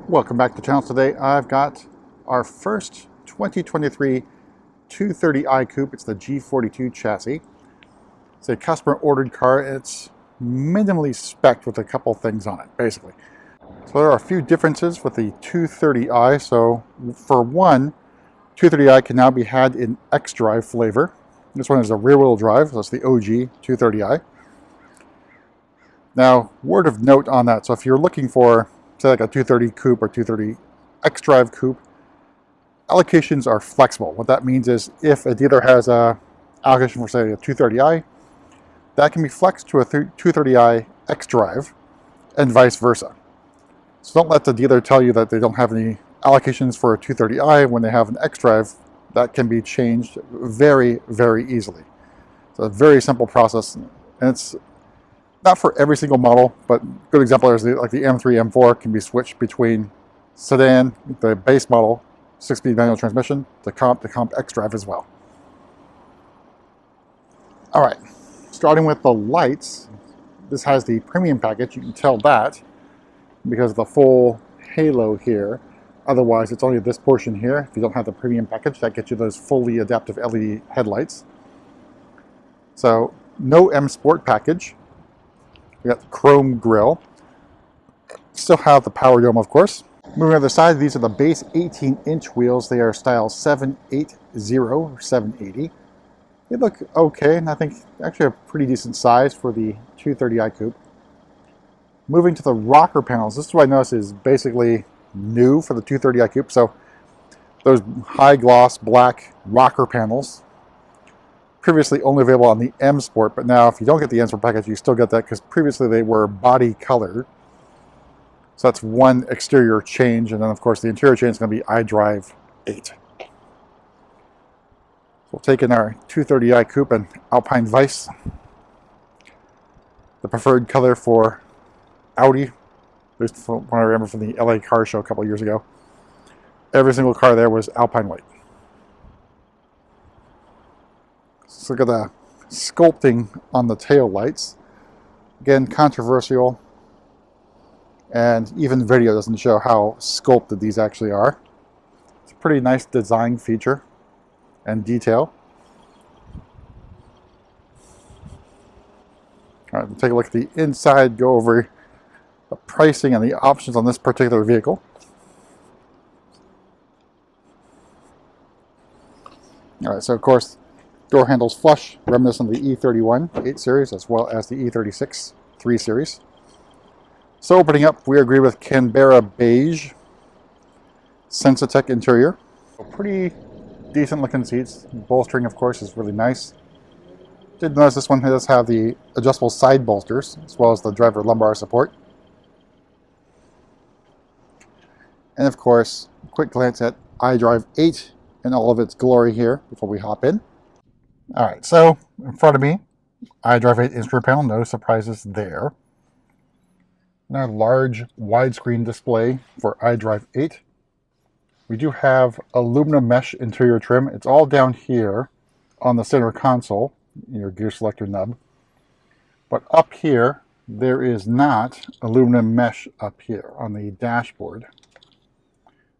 Welcome back to the channel. Today I've got our first 2023 230i coupe. It's the G42 chassis. It's a customer ordered car. It's minimally spec'd with a couple things on it, basically. So there are a few differences with the 230i. So for one, 230i can now be had in X-Drive flavor. This one is a rear-wheel drive, so it's the OG 230i. Now, word of note on that, so if you're looking for, say, like a 230 coupe or 230 X-Drive coupe, allocations are flexible. What that means is if a dealer has a allocation for, say, a 230i, that can be flexed to a 230i X-Drive and vice versa. So don't let the dealer tell you that they don't have any allocations for a 230i when they have an X-Drive. That can be changed very, very easily. It's a very simple process, and it's not for every single model, but good example is like the M3, M4 can be switched between sedan, the base model, 6-speed manual transmission, the comp X-Drive as well. All right, starting with the lights, this has the premium package. You can tell that because of the full halo here. Otherwise, it's only this portion here. If you don't have the premium package, that gets you those fully adaptive LED headlights. So no M Sport package. We got the chrome grille. Still have the power dome, of course. Moving on the side, these are the base 18-inch wheels. They are style 780 or 780. They look okay, and I think actually a pretty decent size for the 230i coupe. Moving to the rocker panels, this is what I noticed is basically new for the 230i coupe. So those high gloss black rocker panels, previously only available on the M Sport, but now if you don't get the M Sport package, you still get that because previously they were body colored. So that's one exterior change, and then of course the interior change is going to be iDrive 8. So we'll take in our 230i coupe and Alpine Vice, the preferred color for Audi, at least from what I remember from the LA car show a couple of years ago. Every single car there was Alpine white. Let's look at the sculpting on the tail lights. Again, controversial, and even video doesn't show how sculpted these actually are. It's a pretty nice design feature and detail. All right, we'll take a look at the inside, go over the pricing and the options on this particular vehicle. All right, so of course, door handles flush, reminiscent of the E31 8 Series as well as the E36 3 Series. So opening up, we agree with Canberra beige, Sensatech interior. Pretty decent looking seats. Bolstering, of course, is really nice. Did notice this one does have the adjustable side bolsters as well as the driver lumbar support. And of course, quick glance at iDrive 8 in all of its glory here before we hop in. All right, so in front of me, iDrive 8 instrument panel, no surprises there. And our large widescreen display for iDrive 8. We do have aluminum mesh interior trim. It's all down here on the center console, your gear selector nub. But up here, there is not aluminum mesh up here on the dashboard.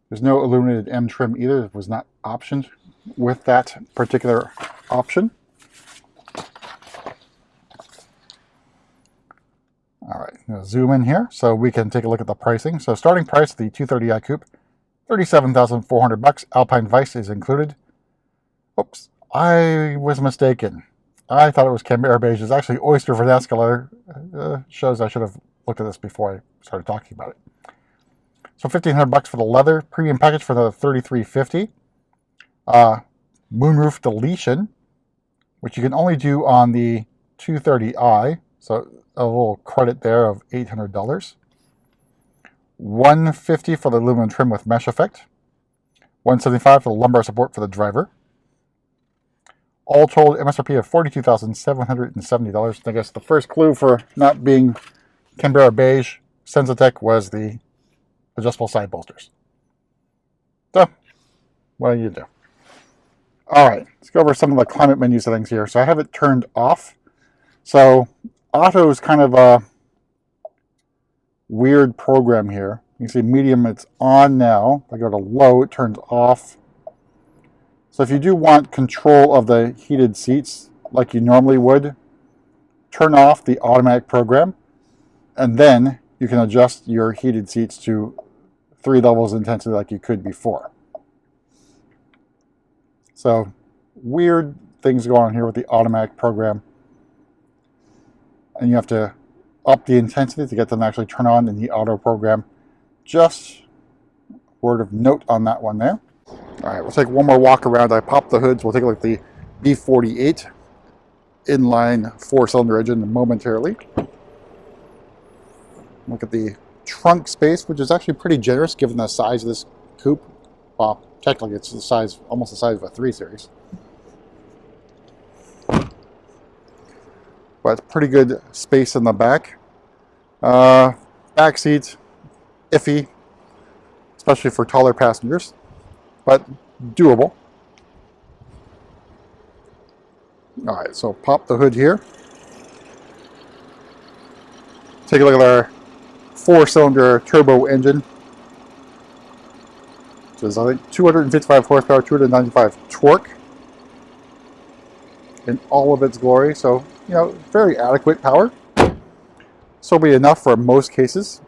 There's no illuminated M trim either. It was not optioned with that particular option. All right, I'm going to zoom in here so we can take a look at the pricing. So starting price of the 230i coupe, $37,400. Alpine Vice is included. Oops, I was mistaken. I thought it was Canberra beige. It's actually oyster Vanessa leather. Shows I should have looked at this before I started talking about it. So $1,500 for the leather. Premium package for the $3,350. Moonroof deletion, which you can only do on the 230i. So a little credit there of $800. $150 for the aluminum trim with mesh effect. $175 for the lumbar support for the driver. All told, MSRP of $42,770. I guess the first clue for not being Canberra beige Sensatech was the adjustable side bolsters. So, what do you do? All right, let's go over some of the climate menu settings here. So I have it turned off. So auto is kind of a weird program here. You can see medium, it's on now. If I go to low, it turns off. So if you do want control of the heated seats like you normally would, turn off the automatic program, and then you can adjust your heated seats to 3 levels of intensity like you could before. So weird things go on here with the automatic program. And you have to up the intensity to get them to actually turn on in the auto program. Just a word of note on that one there. All right, we'll take one more walk around. I popped the hoods. We'll take a look at the B48 inline 4-cylinder engine momentarily. Look at the trunk space, which is actually pretty generous given the size of this coupe. Well, technically it's the size, almost the size of a 3 Series. But pretty good space in the back. Back seats, iffy, especially for taller passengers, but doable. All right, so pop the hood here. Take a look at our 4-cylinder turbo engine, which is, I think, 255 horsepower, 295 torque in all of its glory. So, you know, very adequate power. This will be enough for most cases.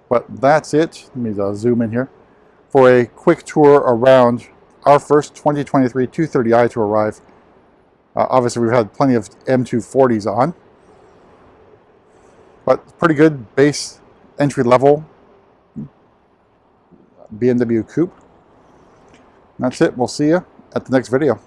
But that's it. Let me zoom in here for a quick tour around our first 2023 230i to arrive. Obviously, we've had plenty of M240s on, but pretty good base entry-level BMW coupe. That's it. We'll see you at the next video.